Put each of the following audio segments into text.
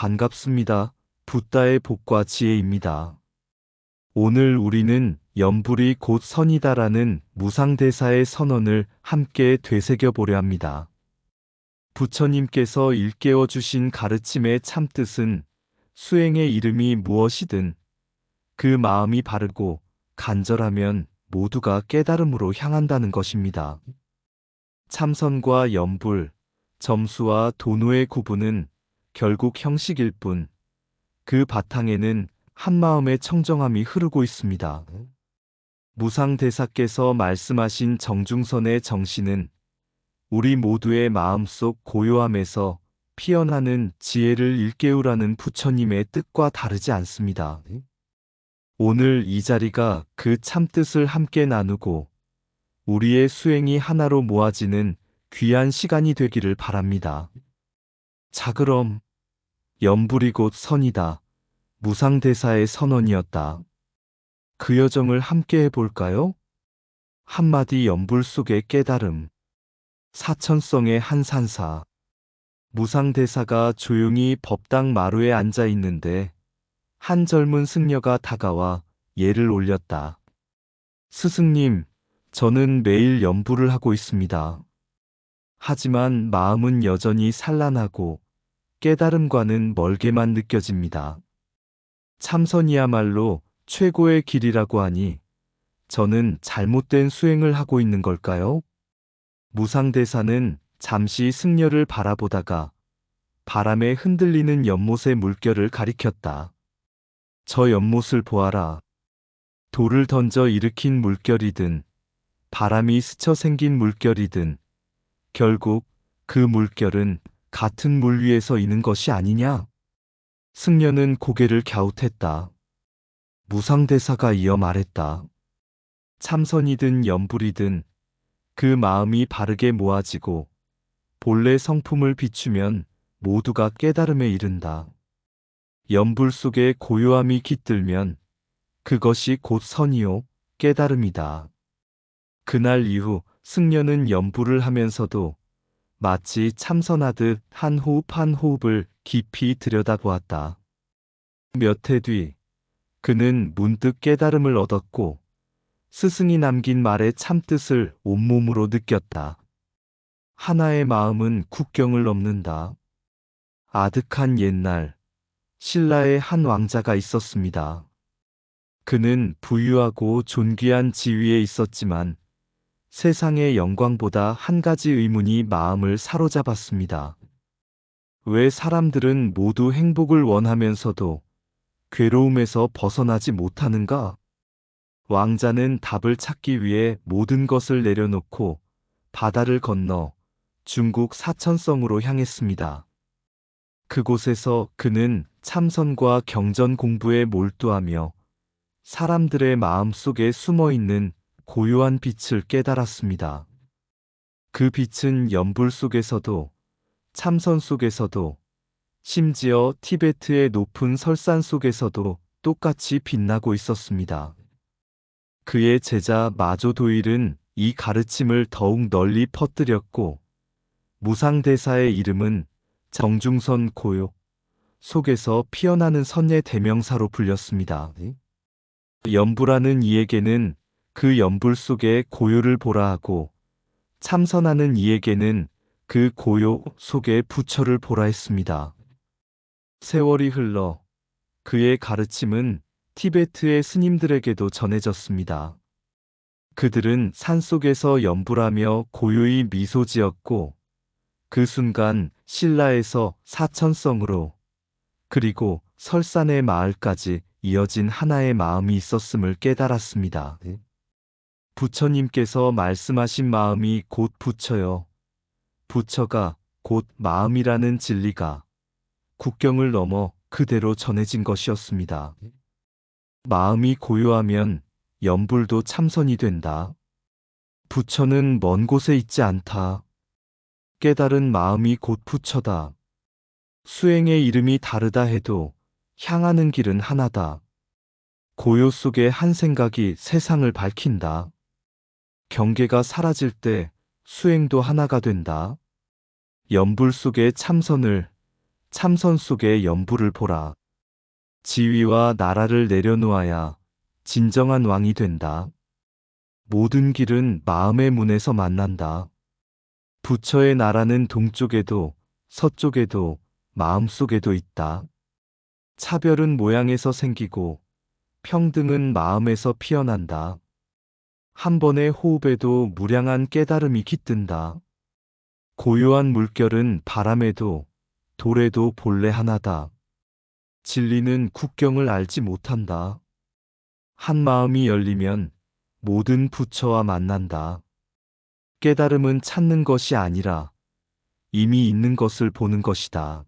반갑습니다. 붓다의 복과 지혜입니다. 오늘 우리는 연불이 곧 선이다라는 무상대사의 선언을 함께 되새겨 보려 합니다. 부처님께서 일깨워 주신 가르침의 참뜻은 수행의 이름이 무엇이든 그 마음이 바르고 간절하면 모두가 깨달음으로 향한다는 것입니다. 참선과 연불, 점수와 도노의 구분은 결국 형식일 뿐, 그 바탕에는 한마음의 청정함이 흐르고 있습니다. 무상대사께서 말씀하신 정중선의 정신은 우리 모두의 마음속 고요함에서 피어나는 지혜를 일깨우라는 부처님의 뜻과 다르지 않습니다. 오늘 이 자리가 그 참뜻을 함께 나누고 우리의 수행이 하나로 모아지는 귀한 시간이 되기를 바랍니다. 자, 그럼 연불이 곧 선이다. 무상대사의 선언이었다. 그 여정을 함께 해볼까요? 한마디 연불 속의 깨달음. 사천성의 한산사. 무상대사가 조용히 법당 마루에 앉아 있는데 한 젊은 승려가 다가와 예를 올렸다. 스승님, 저는 매일 연불을 하고 있습니다. 하지만 마음은 여전히 산란하고 깨달음과는 멀게만 느껴집니다. 참선이야말로 최고의 길이라고 하니 저는 잘못된 수행을 하고 있는 걸까요? 무상대사는 잠시 승려를 바라보다가 바람에 흔들리는 연못의 물결을 가리켰다. 저 연못을 보아라. 돌을 던져 일으킨 물결이든 바람이 스쳐 생긴 물결이든 결국 그 물결은 같은 물 위에서 이는 것이 아니냐? 승려는 고개를 갸웃했다. 무상대사가 이어 말했다. 참선이든 연불이든 그 마음이 바르게 모아지고 본래 성품을 비추면 모두가 깨달음에 이른다. 연불 속에 고요함이 깃들면 그것이 곧 선이요 깨달음이다. 그날 이후 승려는 연불을 하면서도 마치 참선하듯 한 호흡 한 호흡을 깊이 들여다보았다. 몇 해 뒤 그는 문득 깨달음을 얻었고 스승이 남긴 말의 참뜻을 온몸으로 느꼈다. 하나의 마음은 국경을 넘는다. 아득한 옛날 신라의 한 왕자가 있었습니다. 그는 부유하고 존귀한 지위에 있었지만 세상의 영광보다 한 가지 의문이 마음을 사로잡았습니다. 왜 사람들은 모두 행복을 원하면서도 괴로움에서 벗어나지 못하는가? 왕자는 답을 찾기 위해 모든 것을 내려놓고 바다를 건너 중국 사천성으로 향했습니다. 그곳에서 그는 참선과 경전 공부에 몰두하며 사람들의 마음 속에 숨어 있는 고요한 빛을 깨달았습니다. 그 빛은 연불 속에서도 참선 속에서도 심지어 티베트의 높은 설산 속에서도 똑같이 빛나고 있었습니다. 그의 제자 마조도일은 이 가르침을 더욱 널리 퍼뜨렸고 무상대사의 이름은 정중선 고요 속에서 피어나는 선의 대명사로 불렸습니다. 연불하는 이에게는 그 연불 속의 고요를 보라 하고 참선하는 이에게는 그 고요 속의 부처를 보라 했습니다. 세월이 흘러 그의 가르침은 티베트의 스님들에게도 전해졌습니다. 그들은 산속에서 연불하며 고요히 미소 지었고 그 순간 신라에서 사천성으로 그리고 설산의 마을까지 이어진 하나의 마음이 있었음을 깨달았습니다. 부처님께서 말씀하신 마음이 곧 부처요. 부처가 곧 마음이라는 진리가 국경을 넘어 그대로 전해진 것이었습니다. 마음이 고요하면 연불도 참선이 된다. 부처는 먼 곳에 있지 않다. 깨달은 마음이 곧 부처다. 수행의 이름이 다르다 해도 향하는 길은 하나다. 고요 속의 한 생각이 세상을 밝힌다. 경계가 사라질 때 수행도 하나가 된다. 연불 속의 참선을 참선 속의 연불을 보라. 지위와 나라를 내려놓아야 진정한 왕이 된다. 모든 길은 마음의 문에서 만난다. 부처의 나라는 동쪽에도 서쪽에도 마음속에도 있다. 차별은 모양에서 생기고 평등은 마음에서 피어난다. 한 번의 호흡에도 무량한 깨달음이 깃든다. 고요한 물결은 바람에도 돌에도 본래 하나다. 진리는 국경을 알지 못한다. 한 마음이 열리면 모든 부처와 만난다. 깨달음은 찾는 것이 아니라 이미 있는 것을 보는 것이다.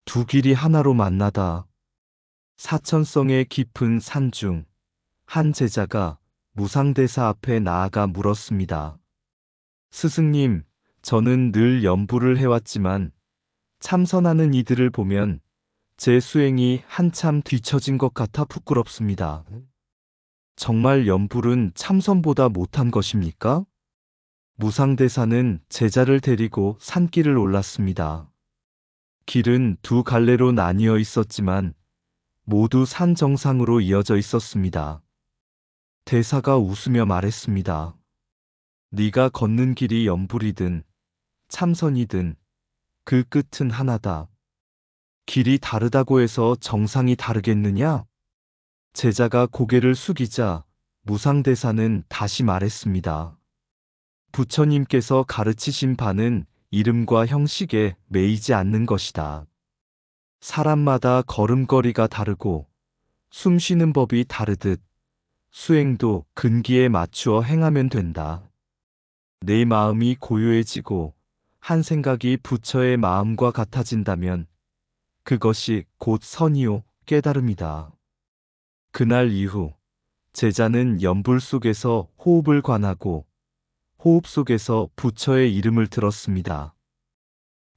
두 길이 하나로 만나다. 사천성의 깊은 산 중 한 제자가 무상대사 앞에 나아가 물었습니다. 스승님, 저는 늘 연불을 해왔지만 참선하는 이들을 보면 제 수행이 한참 뒤처진 것 같아 부끄럽습니다. 정말 연불은 참선보다 못한 것입니까? 무상대사는 제자를 데리고 산길을 올랐습니다. 길은 두 갈래로 나뉘어 있었지만 모두 산 정상으로 이어져 있었습니다. 대사가 웃으며 말했습니다. 네가 걷는 길이 연불이든 참선이든 그 끝은 하나다. 길이 다르다고 해서 정상이 다르겠느냐? 제자가 고개를 숙이자 무상대사는 다시 말했습니다. 부처님께서 가르치신 바는 이름과 형식에 매이지 않는 것이다. 사람마다 걸음걸이가 다르고 숨 쉬는 법이 다르듯 수행도 근기에 맞추어 행하면 된다. 내 마음이 고요해지고 한 생각이 부처의 마음과 같아진다면 그것이 곧 선이요 깨달음이다. 그날 이후 제자는 연불 속에서 호흡을 관하고 호흡 속에서 부처의 이름을 들었습니다.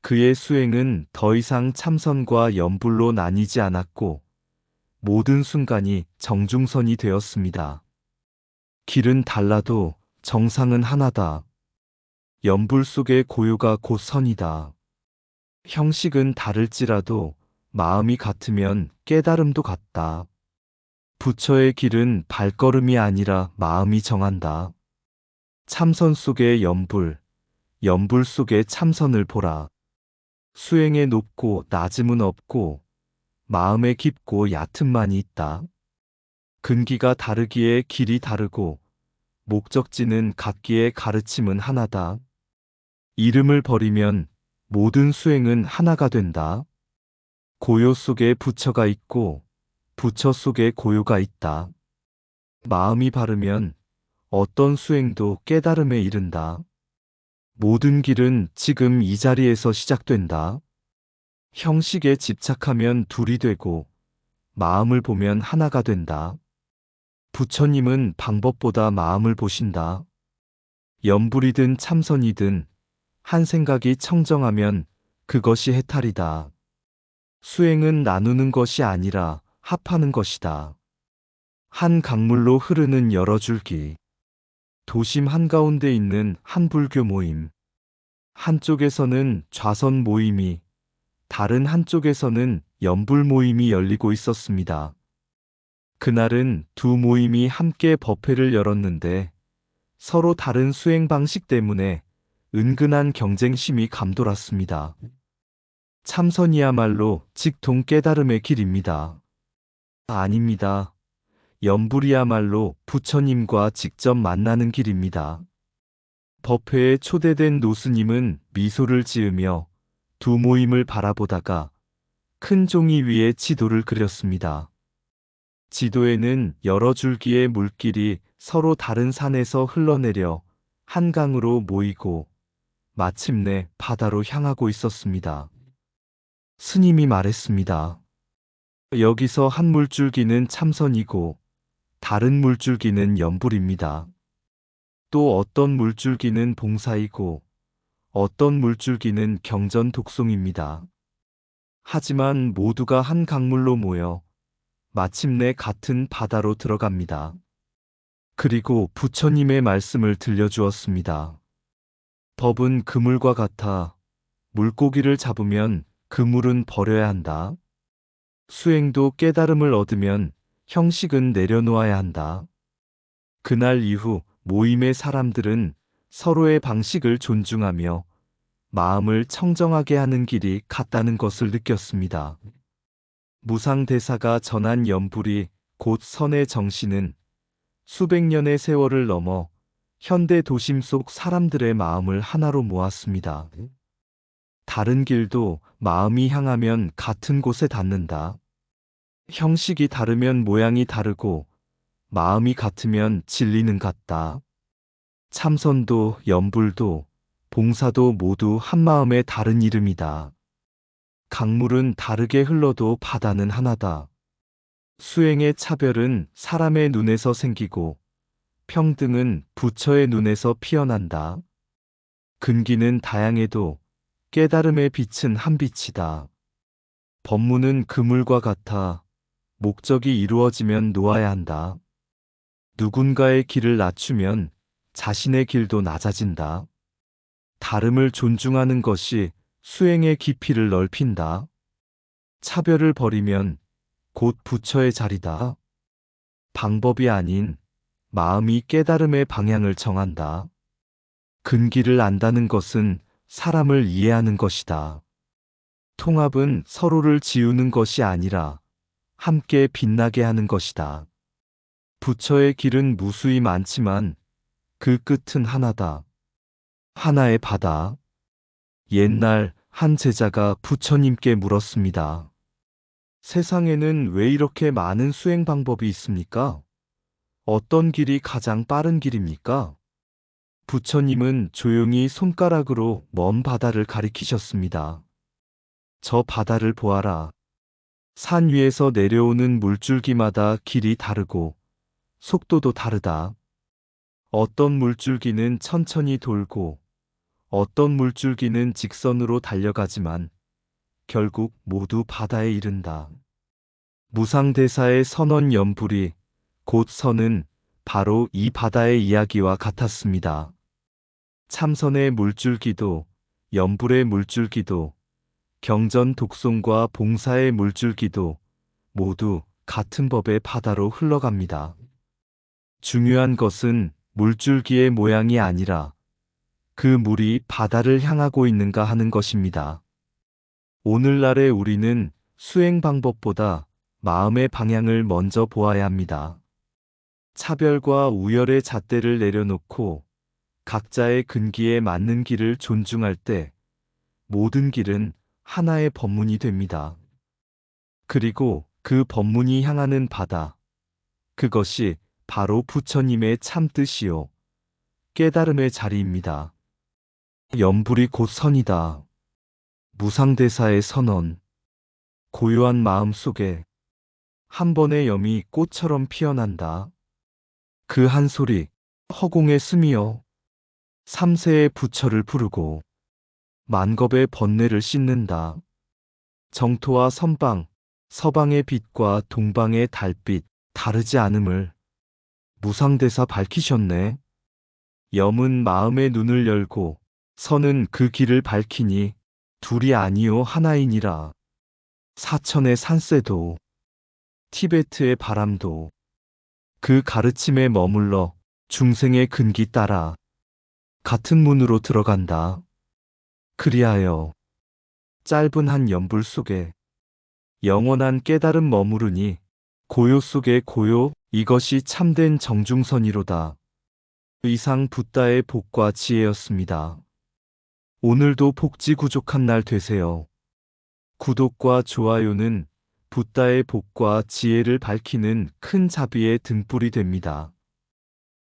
그의 수행은 더 이상 참선과 연불로 나뉘지 않았고 모든 순간이 정중선이 되었습니다. 길은 달라도 정상은 하나다. 연불 속의 고요가 곧 선이다. 형식은 다를지라도 마음이 같으면 깨달음도 같다. 부처의 길은 발걸음이 아니라 마음이 정한다. 참선 속의 연불, 연불 속의 참선을 보라. 수행에 높고 낮음은 없고 마음에 깊고 얕음만이 있다. 근기가 다르기에 길이 다르고 목적지는 같기에 가르침은 하나다. 이름을 버리면 모든 수행은 하나가 된다. 고요 속에 부처가 있고 부처 속에 고요가 있다. 마음이 바르면 어떤 수행도 깨달음에 이른다. 모든 길은 지금 이 자리에서 시작된다. 형식에 집착하면 둘이 되고 마음을 보면 하나가 된다. 부처님은 방법보다 마음을 보신다. 연불이든 참선이든 한 생각이 청정하면 그것이 해탈이다. 수행은 나누는 것이 아니라 합하는 것이다. 한 강물로 흐르는 여러 줄기. 도심 한가운데 있는 한 불교 모임. 한쪽에서는 좌선 모임이, 다른 한쪽에서는 연불 모임이 열리고 있었습니다. 그날은 두 모임이 함께 법회를 열었는데 서로 다른 수행 방식 때문에 은근한 경쟁심이 감돌았습니다. 참선이야말로 직통 깨달음의 길입니다. 아닙니다. 연불이야말로 부처님과 직접 만나는 길입니다. 법회에 초대된 노스님은 미소를 지으며 두 모임을 바라보다가 큰 종이 위에 지도를 그렸습니다. 지도에는 여러 줄기의 물길이 서로 다른 산에서 흘러내려 한강으로 모이고 마침내 바다로 향하고 있었습니다. 스님이 말했습니다. 여기서 한 물줄기는 참선이고 다른 물줄기는 연불입니다. 또 어떤 물줄기는 봉사이고 어떤 물줄기는 경전 독송입니다. 하지만 모두가 한 강물로 모여 마침내 같은 바다로 들어갑니다. 그리고 부처님의 말씀을 들려주었습니다. 법은 그물과 같아 물고기를 잡으면 그물은 버려야 한다. 수행도 깨달음을 얻으면 형식은 내려놓아야 한다. 그날 이후 모임의 사람들은 서로의 방식을 존중하며 마음을 청정하게 하는 길이 같다는 것을 느꼈습니다. 무상대사가 전한 염불이 곧 선의 정신은 수백 년의 세월을 넘어 현대 도심 속 사람들의 마음을 하나로 모았습니다. 다른 길도 마음이 향하면 같은 곳에 닿는다. 형식이 다르면 모양이 다르고 마음이 같으면 진리는 같다. 참선도 염불도 봉사도 모두 한마음의 다른 이름이다. 강물은 다르게 흘러도 바다는 하나다. 수행의 차별은 사람의 눈에서 생기고 평등은 부처의 눈에서 피어난다. 근기는 다양해도 깨달음의 빛은 한 빛이다. 법문은 그물과 같아 목적이 이루어지면 놓아야 한다. 누군가의 길을 낮추면 자신의 길도 낮아진다. 다름을 존중하는 것이 수행의 깊이를 넓힌다. 차별을 버리면 곧 부처의 자리다. 방법이 아닌 마음이 깨달음의 방향을 정한다. 근기를 안다는 것은 사람을 이해하는 것이다. 통합은 서로를 지우는 것이 아니라 함께 빛나게 하는 것이다. 부처의 길은 무수히 많지만 그 끝은 하나다. 하나의 바다. 옛날 한 제자가 부처님께 물었습니다. 세상에는 왜 이렇게 많은 수행 방법이 있습니까? 어떤 길이 가장 빠른 길입니까? 부처님은 조용히 손가락으로 먼 바다를 가리키셨습니다. 저 바다를 보아라. 산 위에서 내려오는 물줄기마다 길이 다르고 속도도 다르다. 어떤 물줄기는 천천히 돌고 어떤 물줄기는 직선으로 달려가지만 결국 모두 바다에 이른다. 무상대사의 선언 염불이 곧 선은 바로 이 바다의 이야기와 같았습니다. 참선의 물줄기도 염불의 물줄기도 경전 독송과 봉사의 물줄기도 모두 같은 법의 바다로 흘러갑니다. 중요한 것은 물줄기의 모양이 아니라 그 물이 바다를 향하고 있는가 하는 것입니다. 오늘날의 우리는 수행 방법보다 마음의 방향을 먼저 보아야 합니다. 차별과 우열의 잣대를 내려놓고 각자의 근기에 맞는 길을 존중할 때 모든 길은 하나의 법문이 됩니다. 그리고 그 법문이 향하는 바다, 그것이 바로 부처님의 참뜻이요 깨달음의 자리입니다. 염불이 곧 선이다. 무상대사의 선언. 고요한 마음 속에 한 번의 염이 꽃처럼 피어난다. 그 한 소리, 허공의 스미여. 삼세의 부처를 부르고 만겁의 번뇌를 씻는다. 정토와 선방, 서방의 빛과 동방의 달빛 다르지 않음을 무상대사 밝히셨네. 염은 마음의 눈을 열고 선은 그 길을 밝히니 둘이 아니요 하나이니라. 사천의 산새도 티베트의 바람도 그 가르침에 머물러 중생의 근기 따라 같은 문으로 들어간다. 그리하여 짧은 한 염불 속에 영원한 깨달음 머무르니 고요 속의 고요, 이것이 참된 정중선이로다. 이상 붓다의 복과 지혜였습니다. 오늘도 복지 구족한 날 되세요. 구독과 좋아요는 붓다의 복과 지혜를 밝히는 큰 자비의 등불이 됩니다.